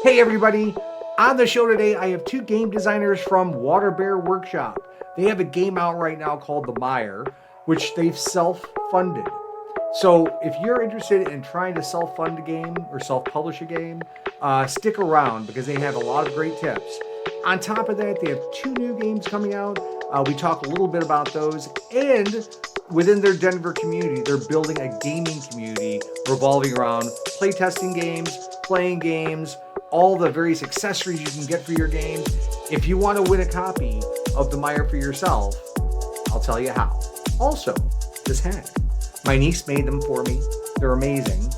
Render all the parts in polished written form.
Hey everybody, on the show today I have two game designers from Waterbear Workshop. They have a game out right now called the Mire, which they've self-funded. So if you're interested in trying to self-fund a game or self-publish a game, stick around because they have a lot of great tips. On top of that, they have two new games coming out. We talk a little bit about those, and within their Denver community, they're building a gaming community revolving around playtesting games, playing games, all the various accessories you can get for your games. If you want to win a copy of the Mire for yourself, I'll tell you how. Also, this hack. My niece made them for me. They're amazing.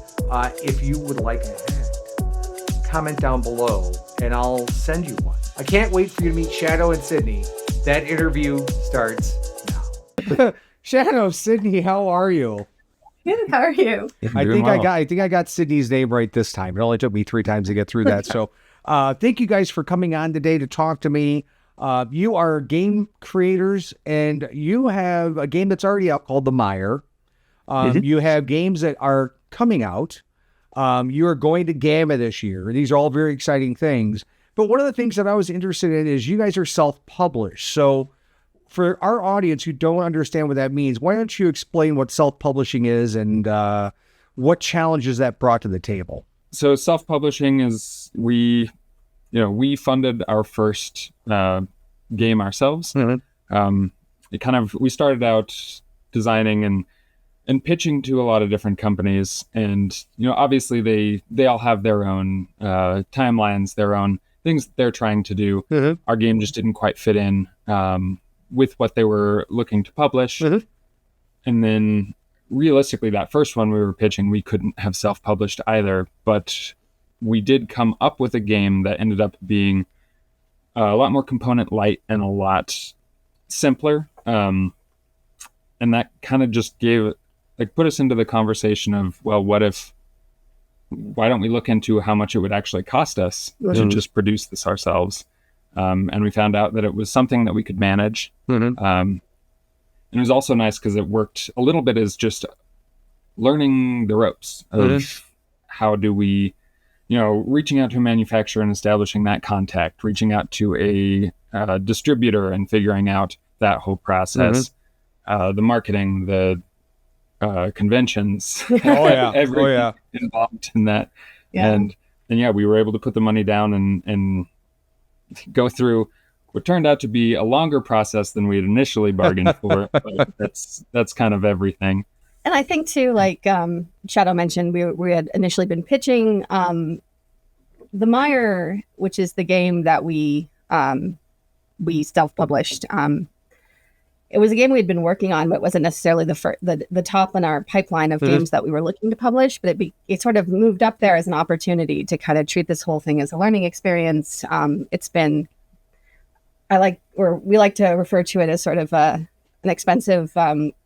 If you would like a hack, comment down below and I'll send you one. I can't wait for you to meet Shadoe and Sydney. That interview starts now. Shadoe, Sydney, how are you? Good. How are you? I think I got Sydney's name right this time. It only took me 3 times to get through that. So thank you guys for coming on today to talk to me. You are game creators and you have a game that's already out called the Mire. You have games that are coming out. You are going to GAMA this year. These are all very exciting things. But one of the things that I was interested in is you guys are self-published. So for our audience who don't understand what that means, why don't you explain what self-publishing is and what challenges that brought to the table? So self-publishing is we funded our first game ourselves. Mm-hmm. We started out designing and pitching to a lot of different companies, and obviously they all have their own timelines, their own things that they're trying to do. Mm-hmm. Our game just didn't quite fit in with what they were looking to publish. Mm-hmm. And then realistically, that first one we were pitching, we couldn't have self-published either, but we did come up with a game that ended up being a lot more component light and a lot simpler. And that kind of just put us into the conversation of, well, why don't we look into how much it would actually cost us to just produce this ourselves? And we found out that it was something that we could manage. Mm-hmm. And it was also nice because it worked a little bit as just learning the ropes of how do we, reaching out to a manufacturer and establishing that contact, reaching out to a distributor and figuring out that whole process, the marketing, the conventions, everything involved in that. Yeah. And we were able to put the money down and go through what turned out to be a longer process than we had initially bargained for. But that's kind of everything. And I think too, like Shadoe mentioned, we had initially been pitching the Mire, which is the game that we self-published. It was a game we had been working on, but wasn't necessarily the top in our pipeline of games that we were looking to publish. But it sort of moved up there as an opportunity to kind of treat this whole thing as a learning experience. It's been, we like to refer to it as sort of an expensive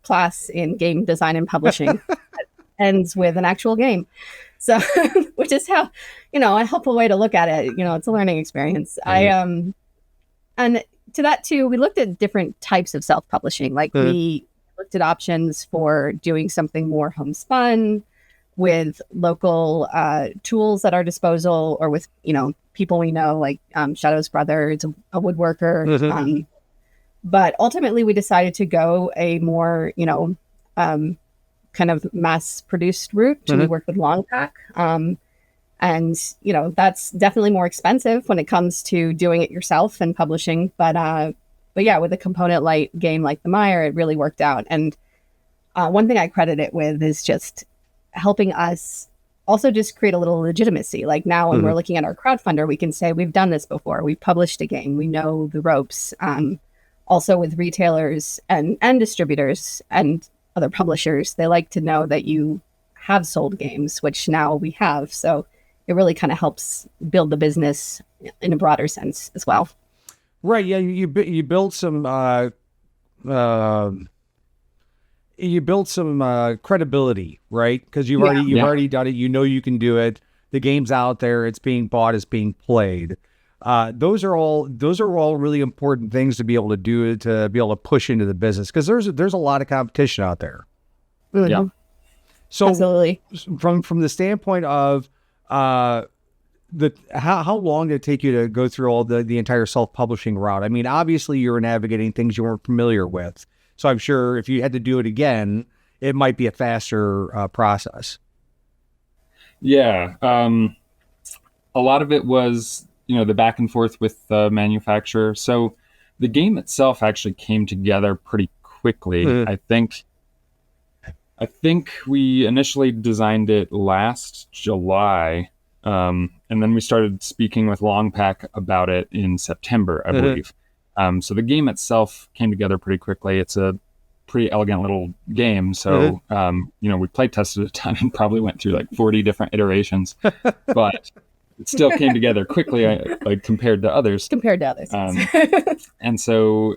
class in game design and publishing that ends with an actual game. So, which is how, a helpful way to look at it. It's a learning experience. And to that too, we looked at different types of self-publishing. We looked at options for doing something more homespun with local tools at our disposal, or with people we know, like Shadoe's brother is a woodworker. Mm-hmm. But ultimately, we decided to go a more kind of mass-produced route. Mm-hmm. We worked with Longpack. And, that's definitely more expensive when it comes to doing it yourself and publishing. But yeah, with a component light game like the Mire, it really worked out. And one thing I credit it with is just helping us also just create a little legitimacy. Like now when we're looking at our crowdfunder, we can say, we've done this before. We've published a game. We know the ropes. Also with retailers and distributors and other publishers, they like to know that you have sold games, which now we have. So it really kind of helps build the business in a broader sense as well. Right. Yeah. You build some credibility, right? Because you've already done it. You can do it. The game's out there. It's being bought. It's being played. Those are all really important things to be able to do, to be able to push into the business, because there's a lot of competition out there. Mm-hmm. Yeah. So absolutely. From the standpoint of how long did it take you to go through all the entire self-publishing route? I mean, obviously you were navigating things you weren't familiar with. So I'm sure if you had to do it again, it might be a faster process. Yeah. A lot of it was, the back and forth with the manufacturer. So the game itself actually came together pretty quickly. I think we initially designed it last July, and then we started speaking with Longpack about it in September, I believe. So the game itself came together pretty quickly. It's a pretty elegant little game. So, we play tested a ton and probably went through like 40 different iterations, but it still came together quickly, like compared to others. And so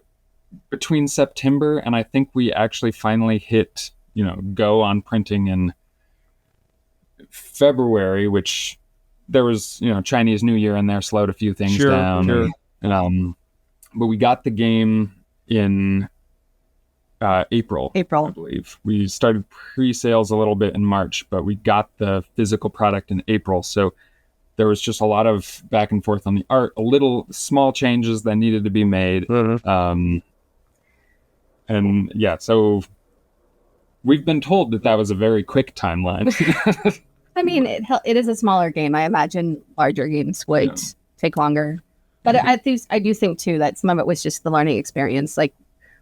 between September and I think we actually finally hit, go on printing in February, which there was, Chinese New Year in there, slowed a few things down. Sure. But we got the game in April, I believe. We started pre-sales a little bit in March, but we got the physical product in April. So there was just a lot of back and forth on the art, a little small changes that needed to be made. And yeah, so we've been told that was a very quick timeline. I mean, it is a smaller game. I imagine larger games would take longer. But I do think, too, that some of it was just the learning experience, like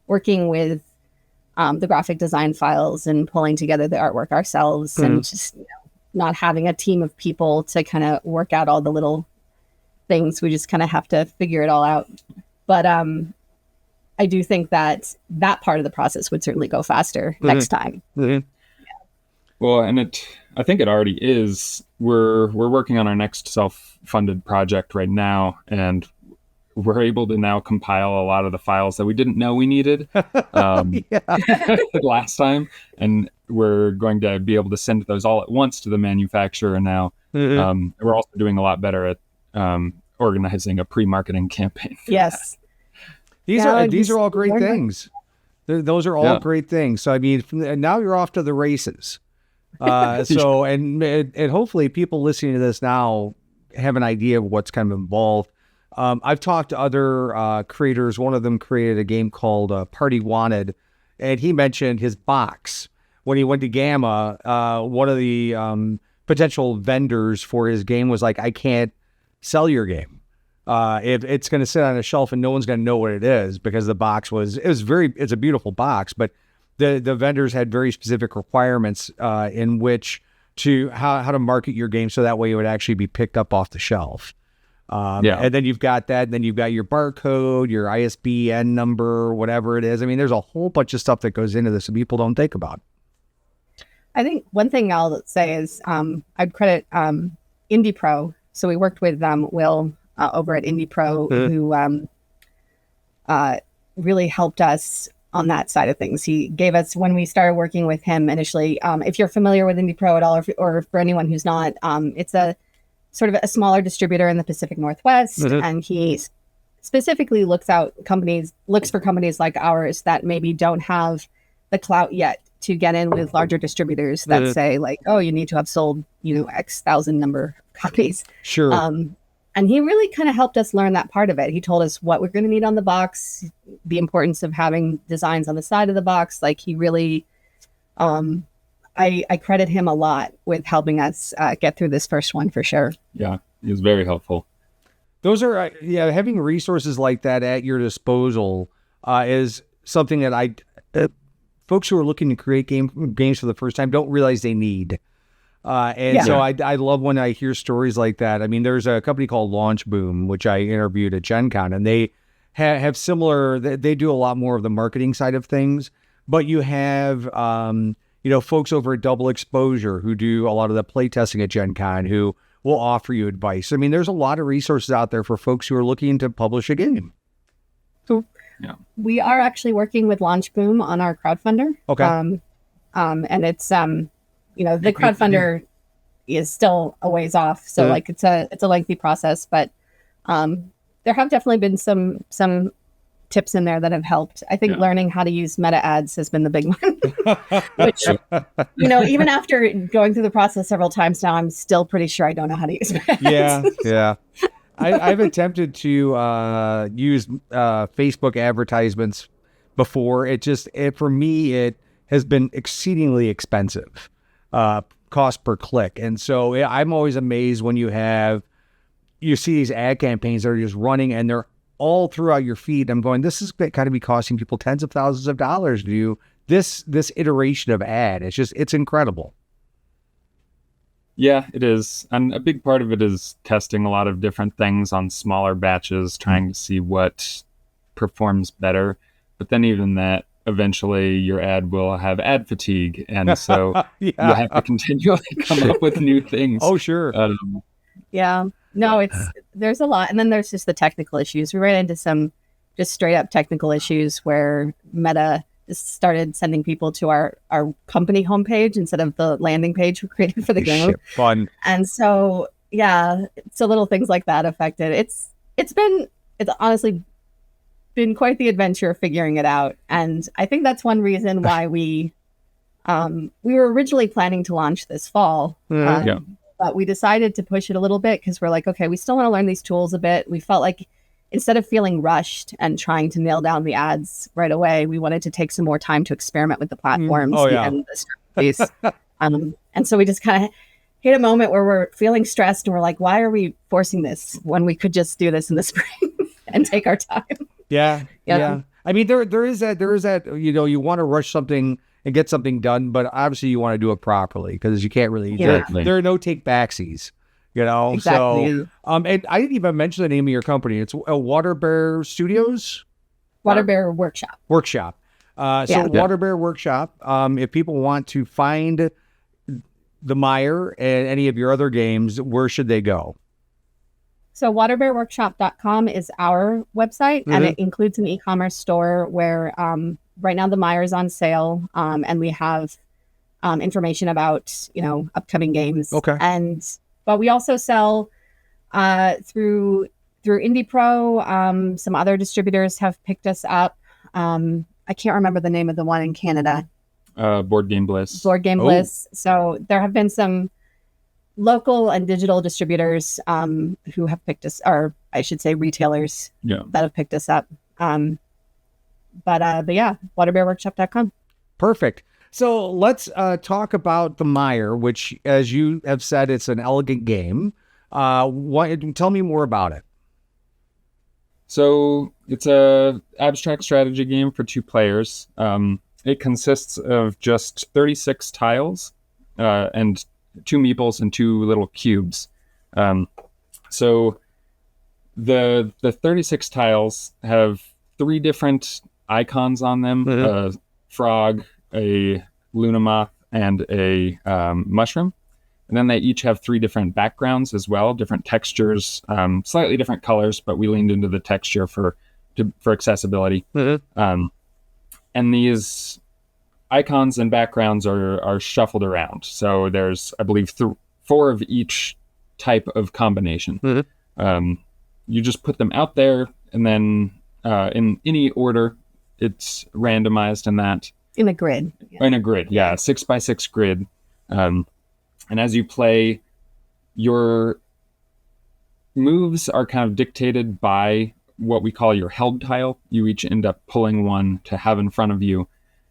working with the graphic design files and pulling together the artwork ourselves and just not having a team of people to kind of work out all the little things. We just kind of have to figure it all out. But I do think that part of the process would certainly go faster next time. Well, and I think it already is. We're working on our next self-funded project right now, and we're able to now compile a lot of the files that we didn't know we needed last time, and we're going to be able to send those all at once to the manufacturer now. We're also doing a lot better at organizing a pre-marketing campaign. Yes. These are all great things. Those are all great things. So, I mean, now you're off to the races. So, and hopefully people listening to this now have an idea of what's kind of involved. I've talked to other creators. One of them created a game called Party Wanted, and he mentioned his box. When he went to GAMA, one of the potential vendors for his game was like, I can't sell your game. It's going to sit on a shelf and no one's going to know what it is, because the box it's a beautiful box, but the vendors had very specific requirements in which how to market your game so that way it would actually be picked up off the shelf. And then you've got that, and then you've got your barcode, your ISBN number, whatever it is. I mean, there's a whole bunch of stuff that goes into this that people don't think about. I think one thing I'll say is I'd credit Indie Pro. So we worked with Will over at Indie Pro, who really helped us on that side of things. He gave us, when we started working with him initially, if you're familiar with Indie Pro at all, or for anyone who's not, it's a sort of a smaller distributor in the Pacific Northwest, and he specifically looks for companies like ours that maybe don't have the clout yet to get in with larger distributors that say like, oh, you need to have sold, X thousand number of copies. Sure. And he really kind of helped us learn that part of it. He told us what we're going to need on the box, the importance of having designs on the side of the box. Like, he really, I credit him a lot with helping us get through this first one for sure. Yeah, he was very helpful. Those are, having resources like that at your disposal is something that folks who are looking to create games for the first time don't realize they need. So I love when I hear stories like that. I mean, there's a company called Launch Boom, which I interviewed at Gen Con, and they have similar, they do a lot more of the marketing side of things, but you have, folks over at Double Exposure who do a lot of the playtesting at Gen Con who will offer you advice. I mean, there's a lot of resources out there for folks who are looking to publish a game. Cool. Yeah. We are actually working with Launch Boom on our crowdfunder. Okay. And it's, the crowdfunder is still a ways off. So like it's a lengthy process, but there have definitely been some tips in there that have helped. I think learning how to use meta ads has been the big one, which, even after going through the process several times now, I'm still pretty sure I don't know how to use meta ads. Yeah. I've attempted to use Facebook advertisements before. For me, it has been exceedingly expensive, cost per click. And so I'm always amazed when you see these ad campaigns that are just running and they're all throughout your feed. I'm going, this is got to be costing people tens of thousands of dollars to do this iteration of ad. It's incredible. Yeah, it is. And a big part of it is testing a lot of different things on smaller batches, trying to see what performs better. But then even that, eventually your ad will have ad fatigue. And so you have to continually come up with new things. Oh, sure. Yeah. No, there's a lot. And then there's just the technical issues. We ran into some just straight up technical issues where Meta just started sending people to our company homepage instead of the landing page we created for the game. Shit, fun. And so, so little things like that affected. It's honestly been quite the adventure figuring it out. And I think that's one reason why we were originally planning to launch this fall. But we decided to push it a little bit because we're like, okay, we still want to learn these tools a bit. We felt like instead of feeling rushed and trying to nail down the ads right away, we wanted to take some more time to experiment with the platforms and the strategies. And so we just kind of hit a moment where we're feeling stressed and we're like, why are we forcing this when we could just do this in the spring and take our time? Yeah. I mean, there is that, you want to rush something and get something done, but obviously you want to do it properly because you can't really, there are no take backsies. Exactly. So, and I didn't even mention the name of your company. It's Waterbear Studios? Waterbear Workshop. Waterbear Workshop. If people want to find the Mire and any of your other games, where should they go? So waterbearworkshop.com is our website, and it includes an e-commerce store where right now the Mire is on sale, and we have information about, upcoming games. Okay. But we also sell through Indie Pro. Some other distributors have picked us up. I can't remember the name of the one in Canada. Board Game Bliss. Bliss. So there have been some local and digital distributors who have picked us, or I should say retailers that have picked us up. But waterbearworkshop.com. Perfect. So let's talk about the Mire, which, as you have said, it's an elegant game. Tell me more about it. So it's a abstract strategy game for 2 players. It consists of just 36 tiles and 2 meeples and 2 little cubes. So the 36 tiles have 3 different icons on them: a frog, a Luna moth, and a mushroom. And then they each have 3 different backgrounds as well, different textures, slightly different colors, but we leaned into the texture for accessibility. And these icons and backgrounds are shuffled around. So there's, I believe, 4 of each type of combination. You just put them out there, and then in any order, it's randomized in that. In a grid. In a grid, 6x6 grid. And as you play, your moves are kind of dictated by what we call your held tile. You each end up pulling one to have in front of you.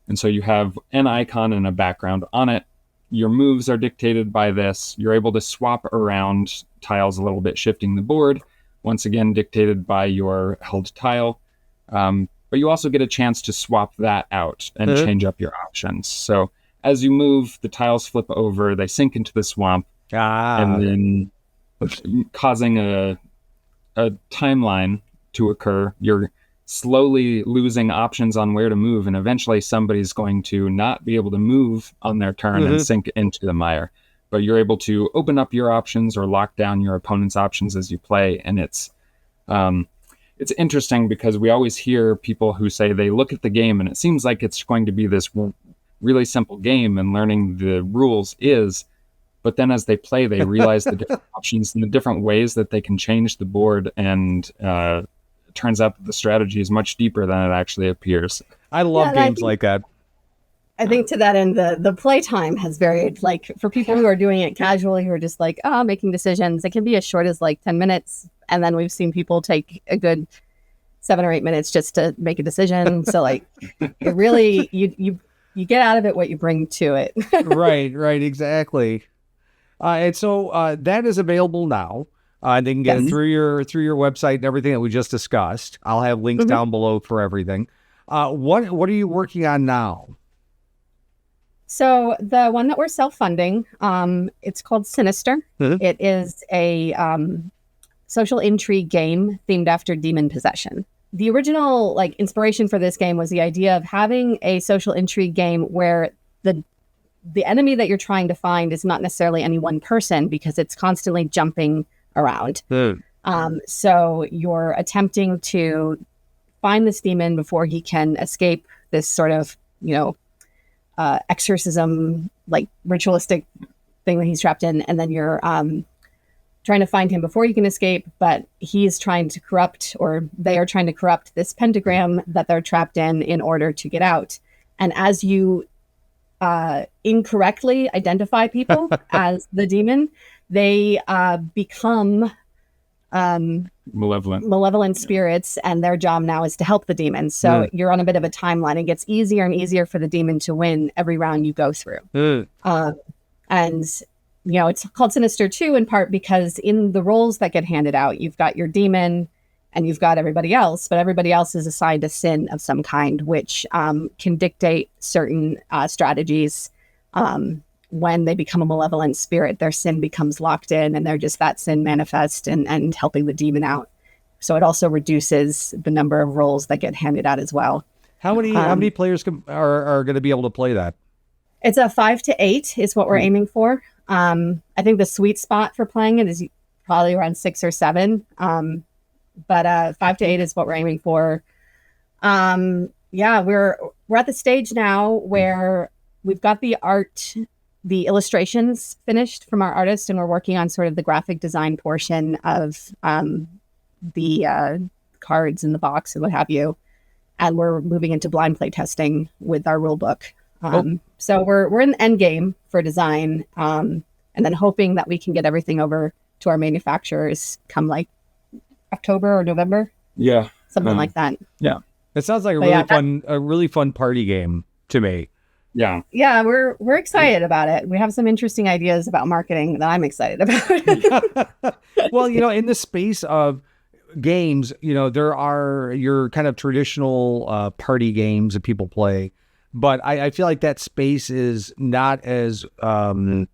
And so you have an icon and a background on it. Your moves are dictated by this. You're able to swap around tiles a little bit, shifting the board. Once again, dictated by your held tile. But you also get a chance to swap that out and change up your options. So as you move, the tiles flip over, they sink into the swamp, and then causing a timeline to occur. You're slowly losing options on where to move, and eventually somebody's going to not be able to move on their turn and sink into the mire. But you're able to open up your options or lock down your opponent's options as you play, and it's interesting because we always hear people who say they look at the game and it seems like it's going to be this really simple game and learning the rules is, but then as they play, they realize the different options and the different ways that they can change the board and it turns out that the strategy is much deeper than it actually appears. I love games like that. I think to that end, the playtime has varied. Like for people who are doing it casually, who are just like, making decisions, it can be as short as like 10 minutes. And then we've seen people take a good 7 or 8 minutes just to make a decision. So like it really, you get out of it what you bring to it. Right, exactly. And so that is available now. They can get it through your website and everything that we just discussed. I'll have links down below for everything. What are you working on now? So the one that we're self-funding, it's called Sinister. It is a social intrigue game themed after demon possession. The original like inspiration for this game was the idea of having a social intrigue game where the enemy that you're trying to find is not necessarily any one person, because it's constantly jumping around. So you're attempting to find this demon before he can escape this sort of, exorcism, like ritualistic thing that he's trapped in. And then you're trying to find him before he can escape, but he's trying to corrupt, or they are trying to corrupt this pentagram that they're trapped in order to get out. And as you incorrectly identify people as the demon, they become malevolent spirits, and their job now is to help the demon. So you're on a bit of a timeline. It gets easier and easier for the demon to win every round you go through. And it's called Sinister 2 in part because in the roles that get handed out, you've got your demon and you've got everybody else, but everybody else is assigned a sin of some kind, which can dictate certain strategies. When they become a malevolent spirit, their sin becomes locked in, and they're just that sin manifest and helping the demon out. So it also reduces the number of roles that get handed out as well. How many players are going to be able to play that? It's a 5 to 8 is what we're aiming for. I think the sweet spot for playing it is probably around 6 or 7. But 5 to 8 is what we're aiming for. We're at the stage now where we've got the art, the illustrations finished from our artist, and we're working on sort of the graphic design portion of the cards in the box and what have you. And we're moving into blind play testing with our rule book. So we're in the end game for design, and then hoping that we can get everything over to our manufacturers come like October or November. Yeah. Something like that. Yeah. It sounds like a really fun party game to me. Yeah. Yeah, we're excited about it. We have some interesting ideas about marketing that I'm excited about. Well, in the space of games, there are your kind of traditional party games that people play, but I feel like that space is not as well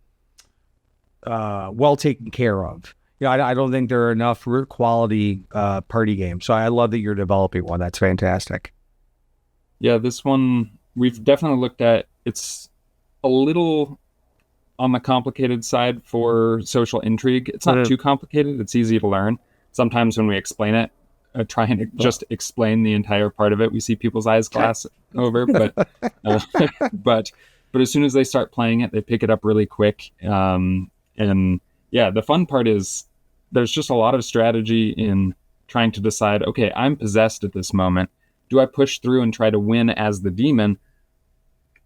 taken care of. I don't think there are enough quality party games. So I love that you're developing one. That's fantastic. Yeah, this one we've definitely looked at. It's a little on the complicated side for social intrigue. It's not too complicated. It's easy to learn. Sometimes when we explain it, trying to just explain the entire part of it, we see people's eyes glass over. But but as soon as they start playing it, they pick it up really quick. And yeah, the fun part is there's just a lot of strategy in trying to decide, okay, I'm possessed at this moment. Do I push through and try to win as the demon?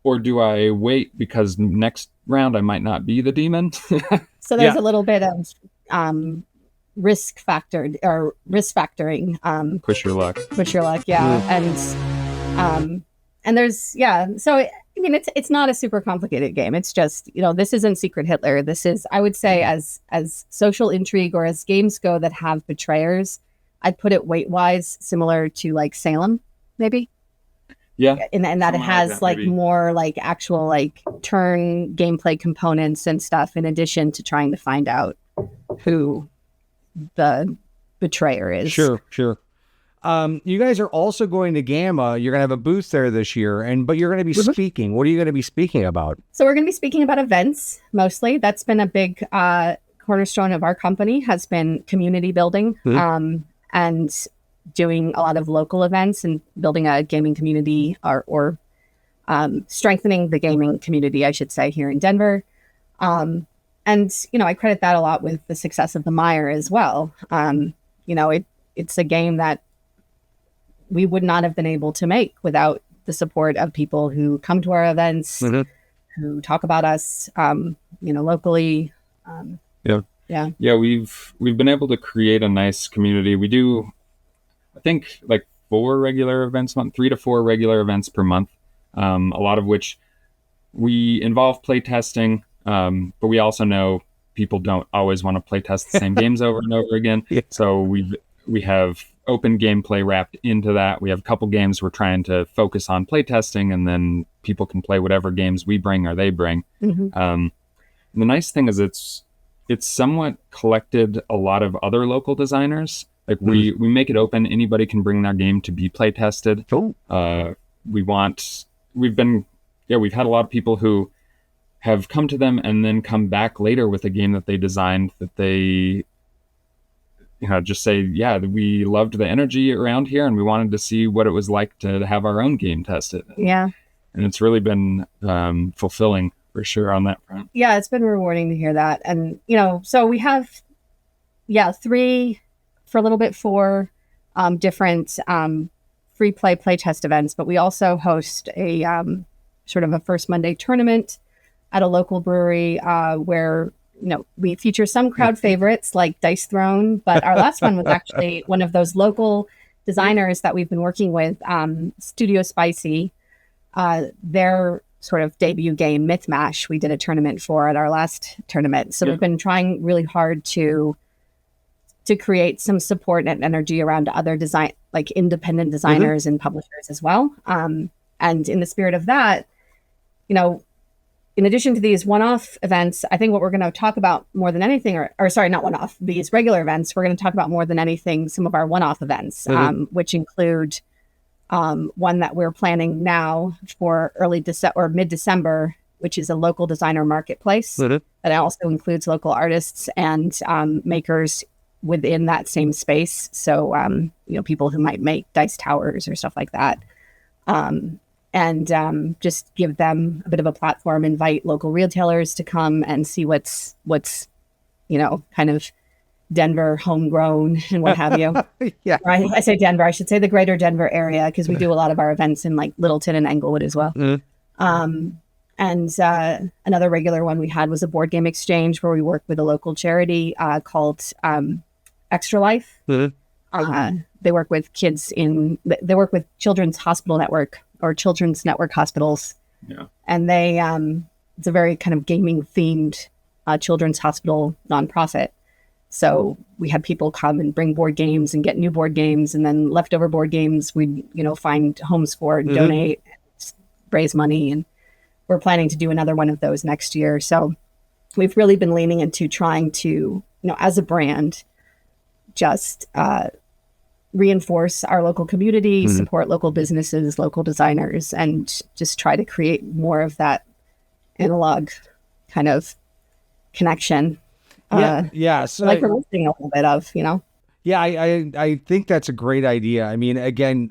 Or do I wait because next round I might not be the demon? So there's a little bit of risk factoring. Push your luck. Yeah. And there's, so I mean, it's not a super complicated game. It's just, this isn't Secret Hitler. This is, I would say, as social intrigue or as games go that have betrayers, I'd put it weight-wise similar to like Salem, maybe. Yeah. And that it has like more like actual like turn gameplay components and stuff in addition to trying to find out who the betrayer is. Sure. You guys are also going to GAMA. You're going to have a booth there this year, but you're going to be speaking. What are you going to be speaking about? So we're going to be speaking about events mostly. That's been a big cornerstone of our company, has been community building and doing a lot of local events and building a gaming community or strengthening the gaming community, I should say, here in Denver. And, I credit that a lot with the success of the Mire as well. It's a game that we would not have been able to make without the support of people who come to our events, who talk about us, locally. Yeah, we've been able to create a nice community. We do, I think, like 4 regular events a month, 3 to 4 regular events per month, a lot of which we involve playtesting, but we also know people don't always want to playtest the same games over and over again. So we have open gameplay wrapped into that. We have a couple games we're trying to focus on playtesting, and then people can play whatever games we bring or they bring. The nice thing is it's somewhat collected a lot of other local designers. Like we make it open. Anybody can bring their game to be play tested. We've had a lot of people who have come to them and then come back later with a game that they designed that they, just say, yeah, we loved the energy around here and we wanted to see what it was like to have our own game tested. Yeah. And it's really been fulfilling for sure on that front. Yeah, it's been rewarding to hear that. And, so we have, 3, for a little bit, 4 different free play test events, but we also host a sort of a First Monday tournament at a local brewery where, we feature some crowd favorites like Dice Throne, but our last one was actually one of those local designers that we've been working with, Studio Spicy. Their sort of debut game, Myth Mash, we did a tournament for at our last tournament. So we've been trying really hard to create some support and energy around other independent designers and publishers as well. And in the spirit of that, in addition to these one-off events, I think what we're going to talk about more than anything, or sorry, not one-off, these regular events, we're going to talk about more than anything some of our one-off events, which include one that we're planning now for mid-December, which is a local designer marketplace. That also includes local artists and makers within that same space. So, people who might make dice towers or stuff like that. And just give them a bit of a platform, invite local retailers to come and see what's kind of Denver homegrown and what have you. Yeah. Right? I say Denver, I should say the greater Denver area, because we do a lot of our events in like Littleton and Englewood as well. And another regular one we had was a board game exchange where we work with a local charity called Extra Life. They work with they work with Children's Hospital Network or Children's Network Hospitals. Yeah. And they, it's a very kind of gaming themed children's hospital nonprofit. So we had people come and bring board games and get new board games, and then leftover board games we'd, find homes for and donate, raise money. And we're planning to do another one of those next year. So we've really been leaning into trying to, as a brand, just reinforce our local community, support local businesses, local designers, and just try to create more of that analog kind of connection. So like we're missing a little bit of, Yeah, I think that's a great idea. I mean, again,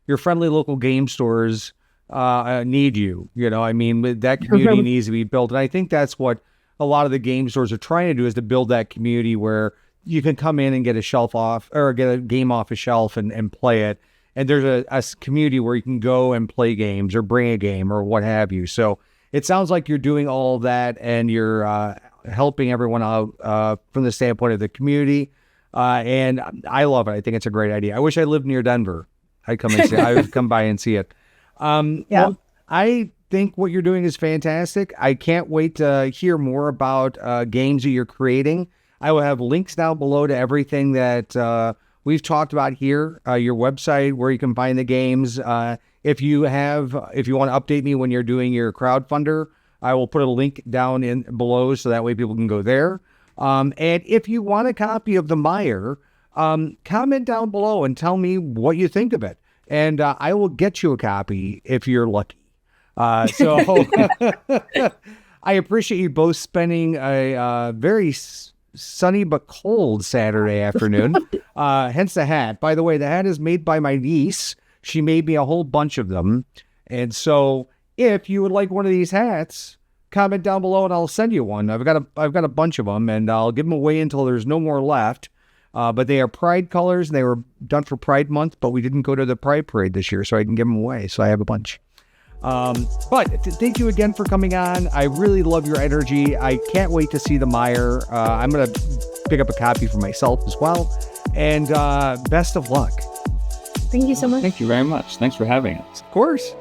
your friendly local game stores need you. That community needs to be built. And I think that's what a lot of the game stores are trying to do, is to build that community where you can come in and get a shelf off, or get a game off a shelf and play it. And there's a community where you can go and play games or bring a game or what have you. So it sounds like you're doing all of that, and you're helping everyone out from the standpoint of the community. And I love it. I think it's a great idea. I wish I lived near Denver. I would come by and see it. Well, I think what you're doing is fantastic. I can't wait to hear more about games that you're creating. I will have links down below to everything that we've talked about here, your website, where you can find the games. If you want to update me when you're doing your crowdfunder, I will put a link down in below so that way people can go there. And if you want a copy of the Mire, comment down below and tell me what you think of it. And I will get you a copy if you're lucky. So I appreciate you both spending a very sunny but cold Saturday afternoon. Hence the hat. By the way, the hat is made by my niece. She made me a whole bunch of them. And so if you would like one of these hats, comment down below and I'll send you one. I've got a bunch of them, and I'll give them away until there's no more left. But they are Pride colors, and they were done for Pride Month, but we didn't go to the Pride Parade this year, so I can give them away. So I have a bunch. But thank you again for coming on. I really love your energy. I can't wait to see the Mire. I'm going to pick up a copy for myself as well. And best of luck. Thank you so much. Thank you very much. Thanks for having us. Of course.